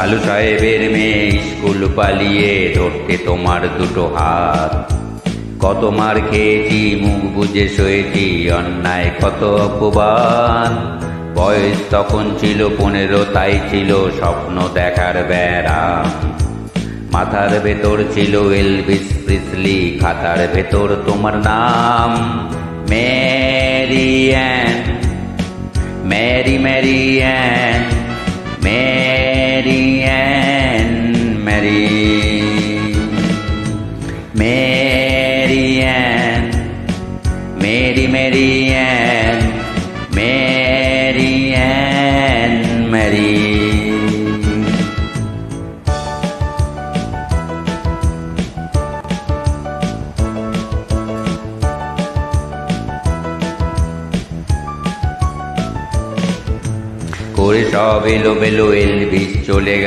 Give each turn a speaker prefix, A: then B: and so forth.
A: কালু সাহেবের মেয়ে স্কুল পালিয়ে ধরতে তোমার দুটো হাত। কত মার খেয়েছি, মুখ বুজে সয়েছি, অন্যায় কত অপবাদ। বয়স তখন ছিল 15, তাই ছিল স্বপ্ন দেখার ব্যারাম। মাথার ভেতর ছিল এলভিস প্রিসলি, খাতার ভেতর তোমার নাম। Mary Ann, Mary Mary Ann, Mary Ann, Mary Mary Ann, Mary Mary Ann, Mary Ann, Mary. করে সব এলোমেলো, এলভিস চলে গেল।